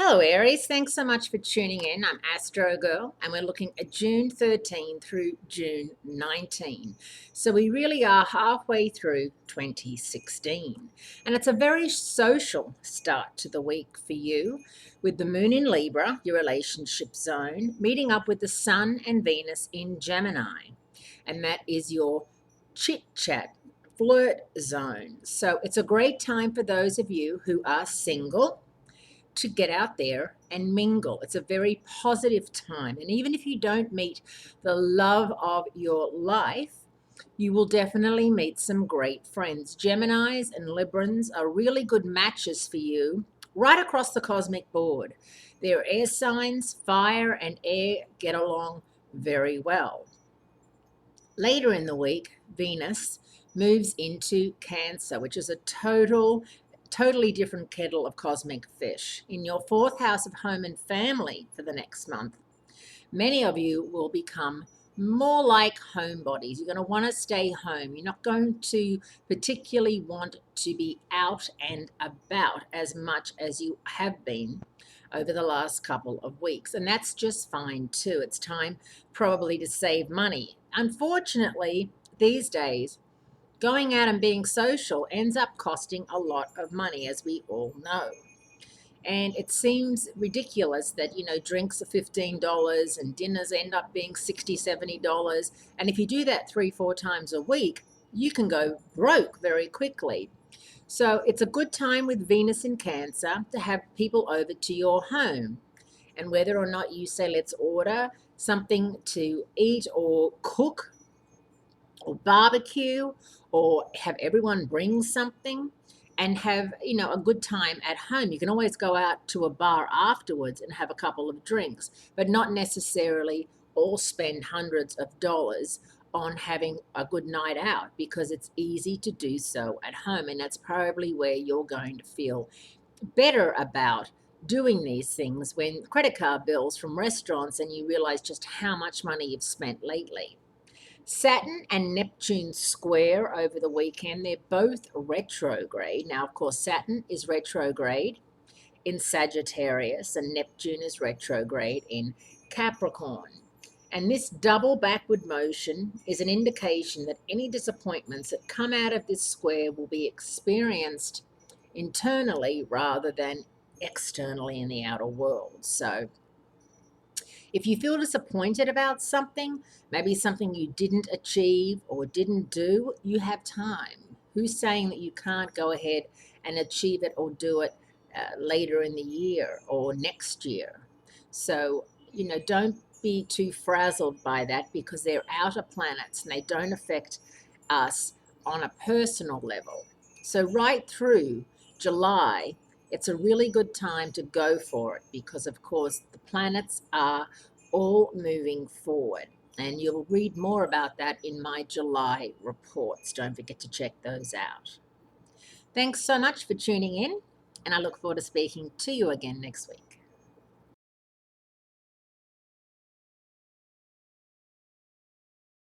Hello, Aries. Thanks so much for tuning in. I'm Astrogirl, and we're looking at June 13 through June 19. So we really are halfway through 2016. And it's a very social start to the week for you, with the moon in Libra, your relationship zone, meeting up with the sun and Venus in Gemini. And that is your chit chat, flirt zone. So it's a great time for those of you who are single to get out there and mingle. It's a very positive time. And even if you don't meet the love of your life, you will definitely meet some great friends. Geminis and Librans are really good matches for you right across the cosmic board. They're air signs, fire and air get along very well. Later in the week, Venus moves into Cancer, which is a totally different kettle of cosmic fish. In your fourth house of home and family for the next month, many of you will become more like homebodies. You're going to want to stay home. You're not going to particularly want to be out and about as much as you have been over the last couple of weeks. And that's just fine too. It's time probably to save money. Unfortunately, these days, going out and being social ends up costing a lot of money, as we all know. And it seems ridiculous that, drinks are $15 and dinners end up being $60, $70. And if you do that 3, 4 times a week, you can go broke very quickly. So it's a good time with Venus in Cancer to have people over to your home. And whether or not you say, let's order something to eat or cook or barbecue or have everyone bring something and have a good time at home. You can always go out to a bar afterwards and have a couple of drinks, but not necessarily all spend hundreds of dollars on having a good night out, because it's easy to do so at home, and that's probably where you're going to feel better about doing these things when credit card bills from restaurants and you realize just how much money you've spent lately. Saturn and Neptune square over the weekend. They're both retrograde. Now, of course, Saturn is retrograde in Sagittarius and Neptune is retrograde in Capricorn. And this double backward motion is an indication that any disappointments that come out of this square will be experienced internally rather than externally in the outer world. So if you feel disappointed about something, maybe something you didn't achieve or didn't do, you have time. Who's saying that you can't go ahead and achieve it or do it later in the year or next year? So, don't be too frazzled by that, because they're outer planets and they don't affect us on a personal level. So right through July, it's a really good time to go for it, because of course the planets are all moving forward, and you'll read more about that in my July reports. Don't forget to check those out. Thanks so much for tuning in, and I look forward to speaking to you again next week.